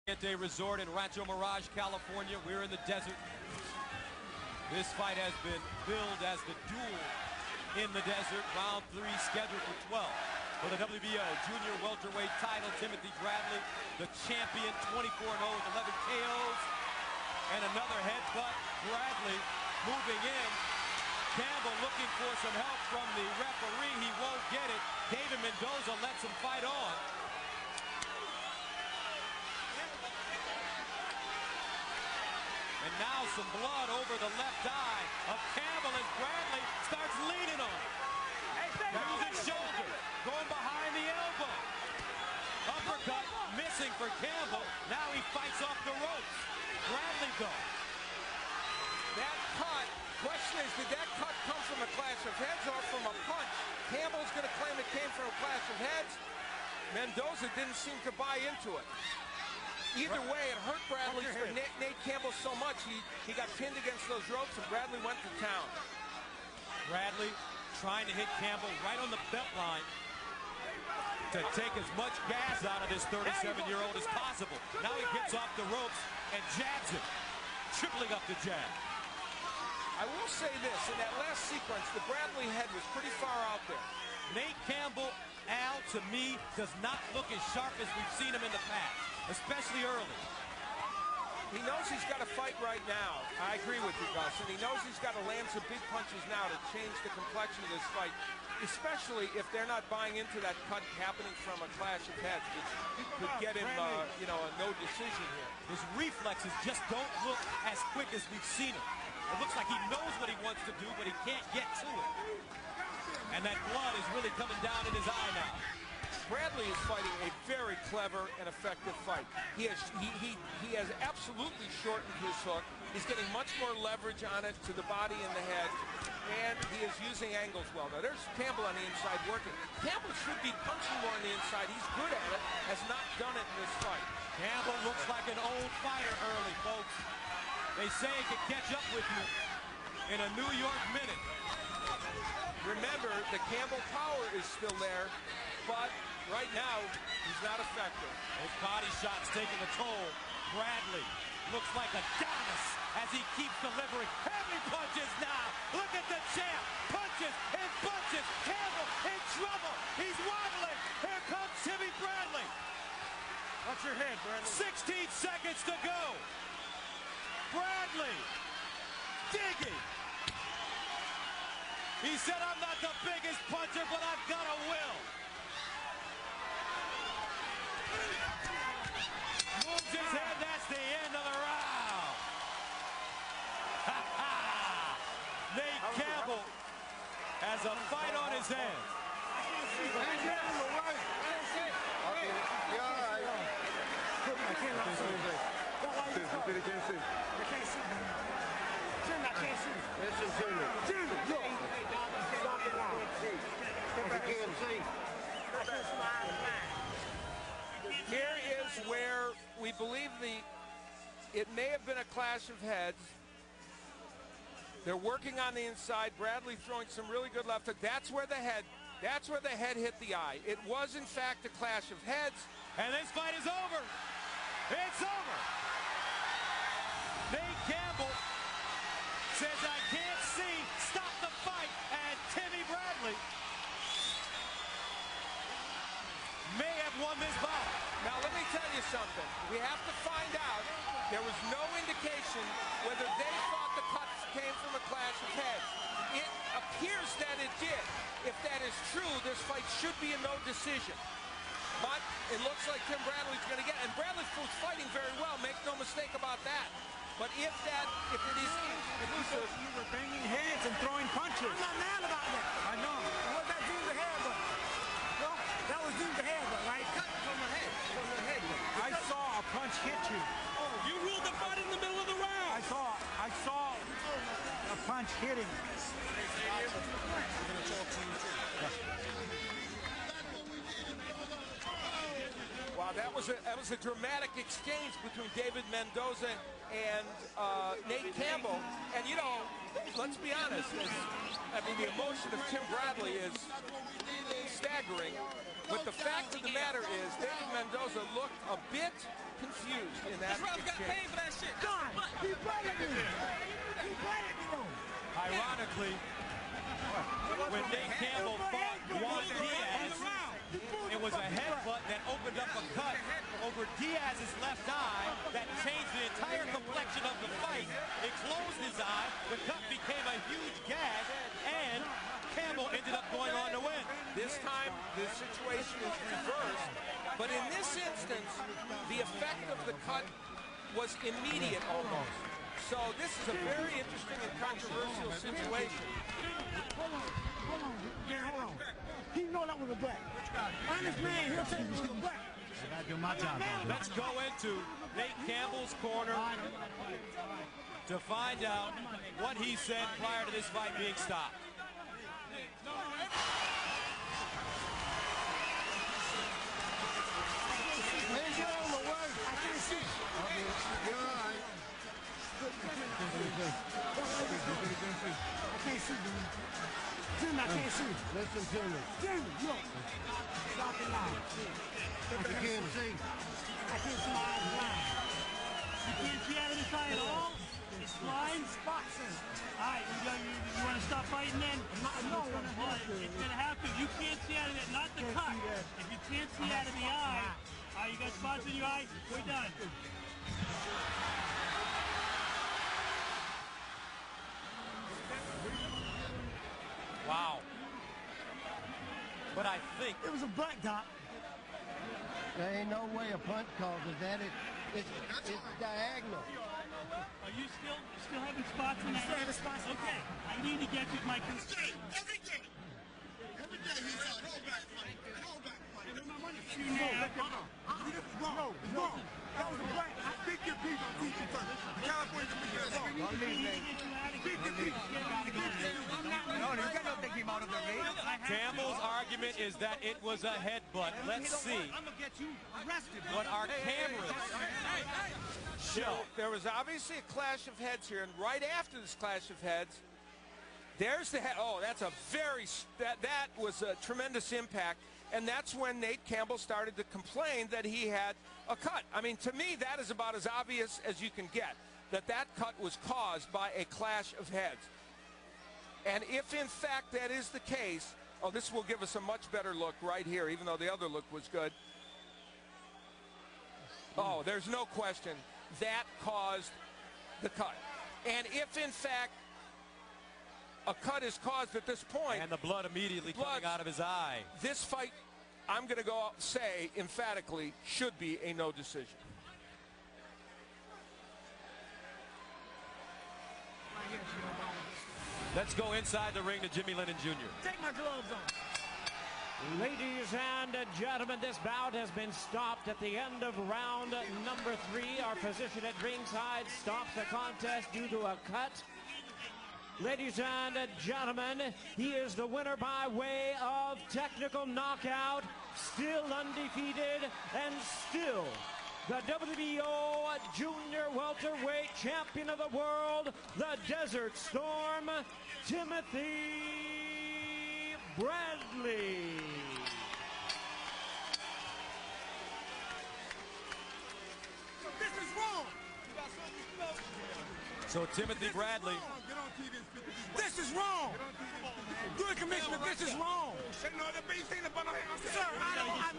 Resort in Rancho Mirage, California. We're in the desert. This fight has been billed as the duel in the desert. Round 3 scheduled for 12. For the WBO junior welterweight title, Timothy Bradley, the champion, 24-0 with 11 KOs. And another headbutt. Bradley moving in. Campbell looking for some help from the referee. He won't get it. David Mendoza lets him fight on. And now some blood over the left eye of Campbell as Bradley starts leaning on him. Moves his shoulder, going behind the elbow. Uppercut missing for Campbell. Now he fights off the ropes. Bradley though. That cut, question is, did that cut come from a clash of heads or from a punch? Campbell's going to claim it came from a clash of heads. Mendoza didn't seem to buy into it. Either way, it hurt Bradley for Nate Campbell so much, he got pinned against those ropes, and Bradley went to town. Bradley trying to hit Campbell right on the belt line to take as much gas out of this 37-year-old as possible. Now he gets off the ropes and jabs him, tripling up the jab. I will say this, in that last sequence, the Bradley head was pretty far out there. Nate Campbell, Al, to me, does not look as sharp as we've seen him in the past, especially early. He knows he's got to fight right now. I agree with you, Gus. And he knows he's got to land some big punches now to change the complexion of this fight, especially if they're not buying into that cut happening from a clash of heads, which could get him, a no decision here. His reflexes just don't look as quick as we've seen him. It looks like he knows what he wants to do, but he can't get to it. And that blood is really coming down in his eye now. Bradley is fighting a very clever and effective fight. He has absolutely shortened his hook. He's getting much more leverage on it to the body and the head, and he is using angles well. Now there's Campbell on the inside working. Campbell should be punching more on the inside. He's good at it, has not done it in this fight. Campbell looks like an old fighter early, folks. They say he can catch up with you in a New York minute. Remember, the Campbell power is still there, but right now, he's not effective. His body shots taking a toll. Bradley looks like Adonis as he keeps delivering heavy punches now. Look at the champ. Punches and punches. Campbell in trouble. He's waddling. Here comes Timmy Bradley. Watch your head, Bradley. 16 seconds to go. Bradley digging. He said, I'm not the biggest puncher, but I've got a will. Moves his head, that's the end of the round. Nate Campbell has a fight on his hands. Here is where we believe it may have been a clash of heads. They're working on the inside. Bradley throwing some really good left hook. That's where the head hit the eye. It was in fact a clash of heads. And this fight is over. It's over. Nate Campbell says, I can't see. Stop the fight. And Timmy Bradley may have won this bout. Now, let me tell you something. We have to find out. There was no indication whether they thought the cuts came from a clash of heads. It appears that it did. If that is true, this fight should be a no decision. But it looks like Tim Bradley's going to get it. And Bradley's fighting very well. Make no mistake about that. But if it is inconclusive, You were banging heads and throwing punches. I'm not mad about that. I know. What that do to headbutt? Well, that was due to headbutt, right? Cut from the head. From the head. I saw a punch hit you. You ruled the fight in the middle of the round. I saw a punch hitting. wow. That was a dramatic exchange between David Mendoza and Nate Campbell. And, you know, let's be honest. I mean, the emotion of Tim Bradley is staggering. But the fact of the matter is, David Mendoza looked a bit confused in that exchange. Ironically, when Nate Campbell fought Juan Diaz, it was a headbutt that opened up a cut over Diaz's left eye that changed the entire complexion of the fight. It closed his eye, the cut became a huge gag, and Campbell ended up going on to win. This time, the situation is reversed, but in this instance, the effect of the cut was immediate almost. So this is a very interesting and controversial situation. Hold on. Yeah, hold on. He know that was a black. Honest man, he'll tell you it was a black. I gotta do my job. Let's go into Nate Campbell's corner to find out what he said prior to this fight being stopped. I can't see, dude. Jim, I can't see. Listen to me. Jim, look. Stop it now. You can't see. I can't see my eyes blind. You can't see out of this eye at all? It's blind? Spots in. All right, you want to stop fighting then? No, It's going to have to. You can't see out of it, not the cut. If you can't see out of the eye, all right, you got spots in your eye, we're done. Wow. But I think it was a black dot. There ain't no way a punch causes that. It's diagonal. Are you still having spots in that? Still having spots. Okay, I need to get you my Every day he's out. Hold back, fight. Hold back, fight. There's my money. No, it's wrong. That was a black. I think your people on TV first. California can be wrong. No, you cannot take him out of the ring. Campbell's argument is that it was a headbutt. Let's see I'm gonna get you arrested. what our cameras show. There was obviously a clash of heads here, and right after this clash of heads, there's the head. Oh, that's a that was a tremendous impact, and that's when Nate Campbell started to complain that he had a cut. I mean, to me, that is about as obvious as you can get, that cut was caused by a clash of heads. And if, in fact, that is the case, oh, this will give us a much better look right here, even though the other look was good. Oh, there's no question that caused the cut. And if, in fact, a cut is caused at this point, And the blood immediately coming out of his eye. this fight, I'm going to go say emphatically, should be a no decision. Let's go inside the ring to Jimmy Lennon Jr. Take my gloves on. Ladies and gentlemen, this bout has been stopped at the end of round number 3. Our position at ringside stops the contest due to a cut. Ladies and gentlemen, he is the winner by way of technical knockout, still undefeated, and still the WBO Junior Welterweight Champion of the World, the Desert Storm, Timothy Bradley. This is wrong. So Timothy Bradley. This is wrong. Good commissioner, this is wrong. Sir, I've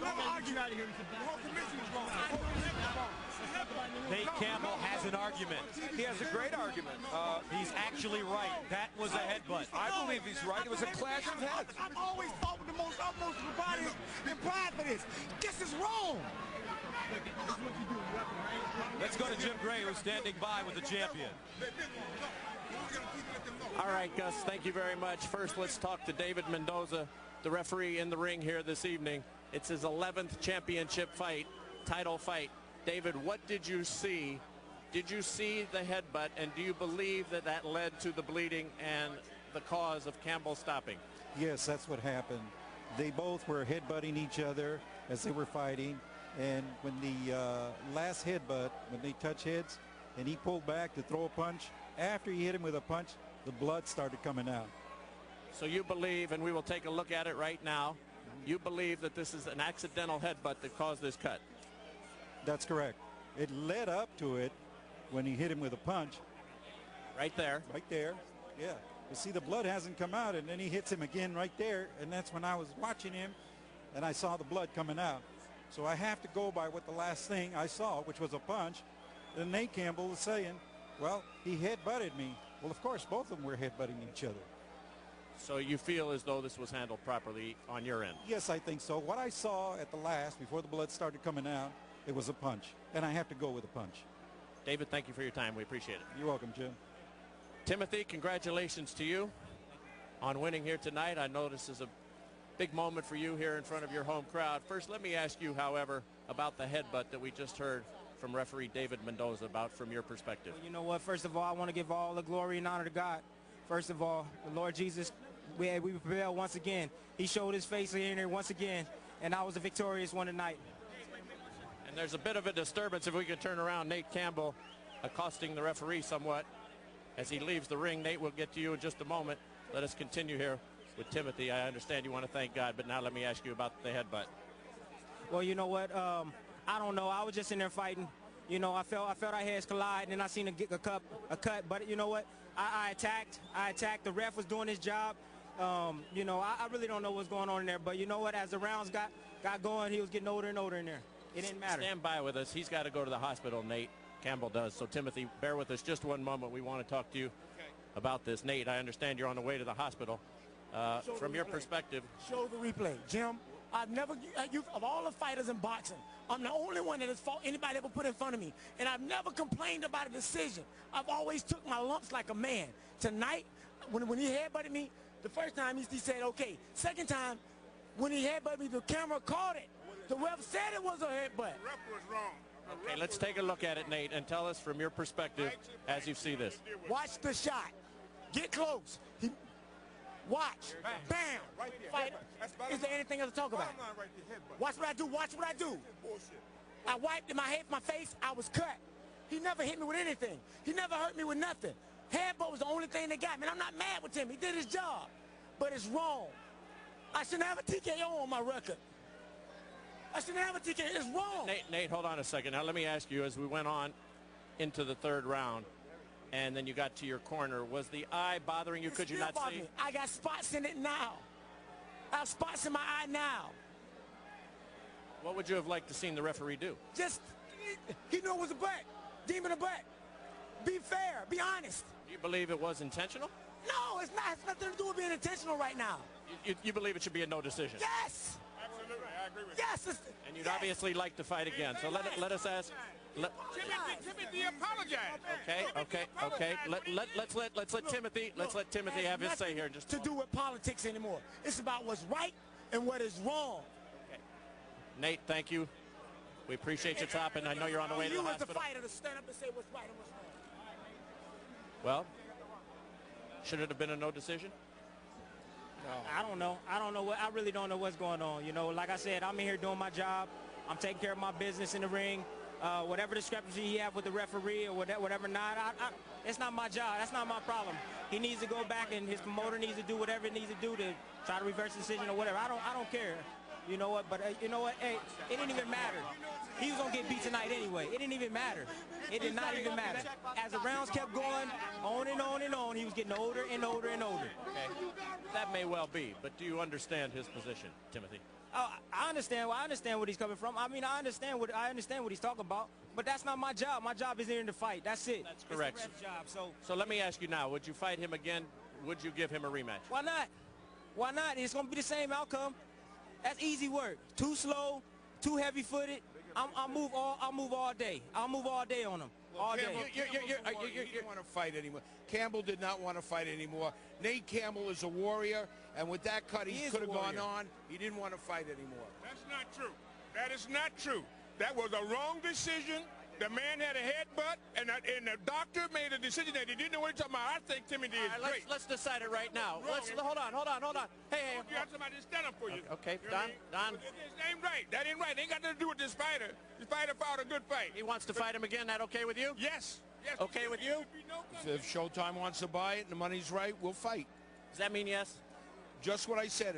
never argued out of here. The whole commission is wrong. Nate Campbell has an argument. He has a great argument. He's actually right. That was a headbutt. I believe he's right. It was a clash of heads. I've always fought with the most utmost bravado and pride for this. This is wrong. Let's go to Jim Gray, who's standing by with the champion. All right, Gus, thank you very much. First, let's talk to David Mendoza, the referee in the ring here this evening. It's his 11th championship fight, title fight. David, what did you see? Did you see the headbutt, and do you believe that that led to the bleeding and the cause of Campbell stopping? Yes, that's what happened. They both were headbutting each other as they were fighting, And when the last headbutt, when they touch heads, and he pulled back to throw a punch, after he hit him with a punch, the blood started coming out. So you believe, and we will take a look at it right now, you believe that this is an accidental headbutt that caused this cut? That's correct. It led up to it when he hit him with a punch. Right there. Right there, yeah. You see, the blood hasn't come out, and then he hits him again right there, and that's when I was watching him, and I saw the blood coming out. So I have to go by what the last thing I saw, which was a punch. And Nate Campbell was saying, well, he headbutted me. Well, of course, both of them were headbutting each other. So you feel as though this was handled properly on your end? Yes, I think so. What I saw at the last, before the blood started coming out, it was a punch, and I have to go with a punch. David, thank you for your time. We appreciate it. You're welcome, Jim. Timothy, congratulations to you on winning here tonight. I know this is a big moment for you here in front of your home crowd. First, let me ask you, however, about the headbutt that we just heard from referee David Mendoza about from your perspective. Well, you know what? First of all, I want to give all the glory and honor to God. First of all, the Lord Jesus, we prevailed once again. He showed his face here once again, and I was the victorious one tonight. And there's a bit of a disturbance, if we could turn around. Nate Campbell accosting the referee somewhat as he leaves the ring. Nate, we'll get to you in just a moment. Let us continue here with Timothy. I understand you want to thank God, but now let me ask you about the headbutt. Well, you know what? I don't know. I was just in there fighting. You know, I felt our heads collide, and then I seen a cut. But you know what? I attacked. The ref was doing his job. You know, I really don't know what's going on in there. But you know what? As the rounds got going, he was getting older and older in there. It didn't matter. Stand by with us. He's got to go to the hospital, Nate Campbell does. So, Timothy, bear with us just one moment. We want to talk to you about this. Nate, I understand you're on the way to the hospital. From your perspective. Show the replay. Jim, I've never, of all the fighters in boxing, I'm the only one that has fought anybody ever put in front of me. And I've never complained about a decision. I've always took my lumps like a man. Tonight, when he headbutted me, the first time he said, okay. Second time, when he headbutted me, the camera caught it. The ref said it was a headbutt. The ref was wrong. Okay, let's take a look at it, Nate, and tell us from your perspective as you see this. Watch the shot. Get close. Watch. Bam. Right there. Fight. Is there anything else to talk about? Watch what I do. Watch what I do. I wiped my face. I was cut. He never hit me with anything. He never hurt me with nothing. Headbutt was the only thing that got me. And I'm not mad with him. He did his job. But it's wrong. I shouldn't have a TKO on my record. I shouldn't have a TKO. It's wrong. Nate, hold on a second. Now let me ask you, as we went on into the third round, and then you got to your corner, was the eye bothering you? Could you not see? I got spots in it now. I have spots in my eye now. What would you have liked to seen the referee do? Just, he knew it was a butt. Deem it a butt. Be fair. Be honest. Do you believe it was intentional? No, it's not. It's nothing to do with being intentional right now. You believe it should be a no decision? Yes. Absolutely, I agree with you. Yes. And you'd obviously like to fight again. So let us ask. Timothy apologize. Okay. Let's let Timothy have his say here. Just to do with politics anymore. It's about what's right and what is wrong. Okay. Nate, thank you. We appreciate your top, and I know you're on the way to the hospital. You as the fighter to stand up and say what's right and what's wrong. Well, should it have been a no decision? No. I don't know. I really don't know what's going on. You know, like I said, I'm in here doing my job. I'm taking care of my business in the ring. Whatever discrepancy he have with the referee or whatever not, it's not my job. That's not my problem. He needs to go back, and his promoter needs to do whatever it needs to do to try to reverse the decision or whatever. I don't care. You know what? But you know what? Hey, it didn't even matter. He was gonna get beat tonight anyway. It didn't even matter. It did not even matter. As the rounds kept going on and on and on, he was getting older and older and older. Okay, that may well be. But do you understand his position, Timothy? I understand. Well, I understand what he's coming from. I mean, I understand what he's talking about. But that's not my job. My job is here to fight. That's it. That's correct. It's the ref's job. So let me ask you now: would you fight him again? Would you give him a rematch? Why not? Why not? It's gonna be the same outcome. That's easy work. Too slow, too heavy-footed. I'll move all day. I'll move all day on him. All day. He didn't want to fight anymore. Campbell did not want to fight anymore. Nate Campbell is a warrior, and with that cut, he could have gone on. He didn't want to fight anymore. That's not true. That is not true. That was a wrong decision. The man had a headbutt, and the doctor made a decision that he didn't know what he was talking about. I think Timothy is All right, great. let's decide it right now. Hold on. Hey. You got somebody to stand up for you. Okay, You know what I Don. mean? That ain't right. That ain't right. It ain't got nothing to do with this fighter. This fighter fought a good fight. He wants to fight him again. That okay with you? Yes. Okay with you? If Showtime wants to buy it and the money's right, we'll fight. Does that mean yes? Just what I said.